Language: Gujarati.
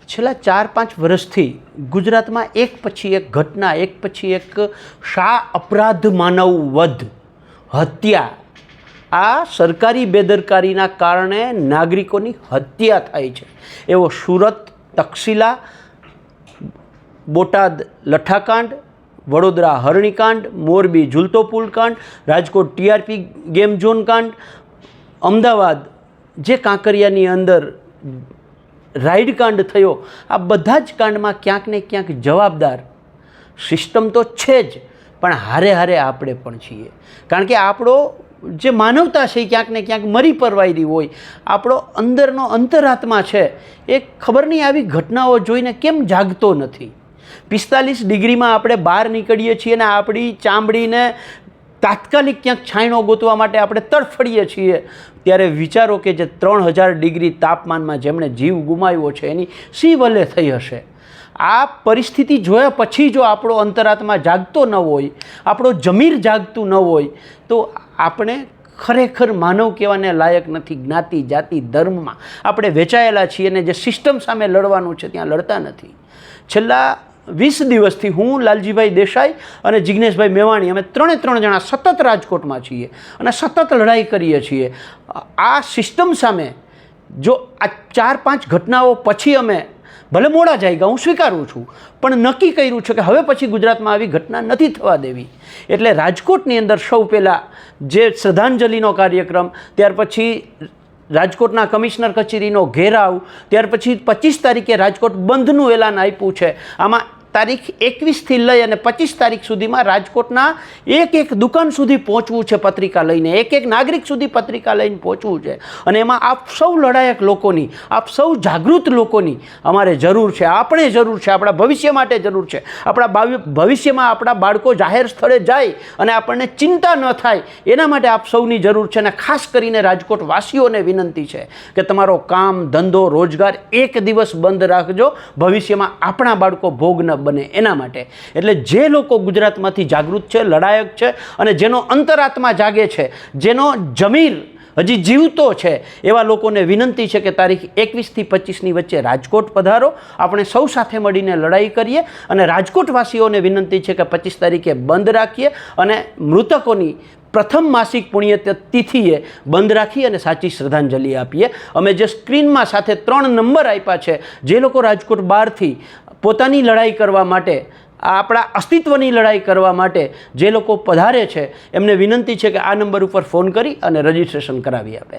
છેલ્લા 4-5 વર્ષથી ગુજરાતમાં એક પછી એક ઘટના, એક પછી એક અપરાધ, માનવ વધ, હત્યા, આ સરકારી બેદરકારીના કારણે નાગરિકોની હત્યા થાય છે. એવો સુરત તક્ષશિલા, બોટાદ લઠ્ઠાકાંડ, વડોદરા હરણીકાંડ, મોરબી ઝૂલતો પુલ કાંડ, રાજકોટ ટીઆરપી ગેમ ઝોન કાંડ, અમદાવાદ જે કાંકરિયાની અંદર રાઈડ કાંડ થયો, આ બધા જ કાંડમાં ક્યાંક ને ક્યાંક જવાબદાર સિસ્ટમ તો છે જ, પણ હારે હારે આપણે પણ છીએ. કારણ કે આપણો જે માનવતા છે એ ક્યાંક ને ક્યાંક મરી પરવાયેલી હોય, આપણો અંદરનો અંતરાત્મા છે એ ખબર નહીં આવી ઘટનાઓ જોઈને કેમ જાગતો નથી. 45 ડિગ્રીમાં આપણે બહાર નીકળીએ છીએ ને આપણી ચામડીને તાત્કાલિક ક્યાંક છાંયણો ગોતવા માટે આપણે તડફડીએ છીએ, ત્યારે વિચારો કે જે 3000 ડિગ્રી તાપમાનમાં જેમણે જીવ ગુમાવ્યો છે એની શી વલે થઈ હશે. આ પરિસ્થિતિ જોયા પછી જો આપણો અંતરાત્મા જાગતો ન હોય, આપણો જમીર જાગતું ન હોય, તો આપણે ખરેખર માનવ કહેવાને લાયક નથી. જ્ઞાતિ જાતિ ધર્મમાં આપણે વેચાયેલા છીએ અને જે સિસ્ટમ સામે લડવાનું છે ત્યાં લડતા નથી. છેલ્લા 20 દિવસથી હું, લાલજીભાઈ દેસાઈ અને જિગ્નેશભાઈ મેવાણી, અમે ત્રણે જણા સતત રાજકોટમાં છીએ અને સતત લડાઈ કરીએ છીએ. આ સિસ્ટમ સામે જો આ 4-5 ઘટનાઓ પછી અમે ભલે મોડા જાગ્યા, હું સ્વીકારું છું, પણ નક્કી કર્યું છે કે હવે પછી ગુજરાતમાં આવી ઘટના નથી થવા દેવી. એટલે રાજકોટની અંદર સૌ પહેલાં જે શ્રદ્ધાંજલિનો કાર્યક્રમ, ત્યાર પછી રાજકોટના કમિશનર કચેરીનો ઘેરાવ, ત્યાર પછી 25 તારીખે રાજકોટ બંધનું એલાન આપ્યું છે. આમાં તારીખ 21થી લઈ અને 25 તારીખ સુધીમાં રાજકોટના એક દુકાન સુધી પહોંચવું છે પત્રિકા લઈને, એક નાગરિક સુધી પત્રિકા લઈને પહોંચવું છે. અને એમાં આપ સૌ લડાયક લોકોની, આપ સૌ જાગૃત લોકોની અમારે જરૂર છે, આપણે જરૂર છે, આપણા ભવિષ્ય માટે જરૂર છે. આપણા ભવિષ્યમાં આપણા બાળકો જાહેર સ્થળે જાય અને આપણને ચિંતા ન થાય એના માટે આપ સૌની જરૂર છે. અને ખાસ કરીને રાજકોટ વાસીઓને વિનંતી છે કે તમારો કામ ધંધો રોજગાર એક દિવસ બંધ રાખજો, ભવિષ્યમાં આપણા બાળકો ભોગ ન બને એના માટે. એટલે જે લોકો ગુજરાતમાંથી જાગૃત છે, લડાયક છે અને જેનો અંતરાત્મા જાગે છે, જેનો જમીર હજી જીવતો છે, એવા લોકોને વિનંતી છે કે તારીખ 21થી 25ની વચ્ચે રાજકોટ પધારો. આપણે સૌ સાથે મળીને લડાઈ કરીએ. અને રાજકોટવાસીઓને વિનંતી છે કે 25 તારીખે બંધ રાખીએ અને મૃતકોની પ્રથમ માસિક પુણ્યતિથિએ બંધ રાખી અને સાચી શ્રદ્ધાંજલિ આપીએ. અમે જે સ્ક્રીનમાં સાથે 3 નંબર આપ્યા છે, જે લોકો રાજકોટ બહારથી પોતાની લડાઈ કરવા માટે, આપણા અસ્તિત્વની લડાઈ કરવા માટે જે લોકો પધારે છે, એમને વિનંતી છે કે આ નંબર ઉપર ફોન કરી અને રજિસ્ટ્રેશન કરાવી આપે.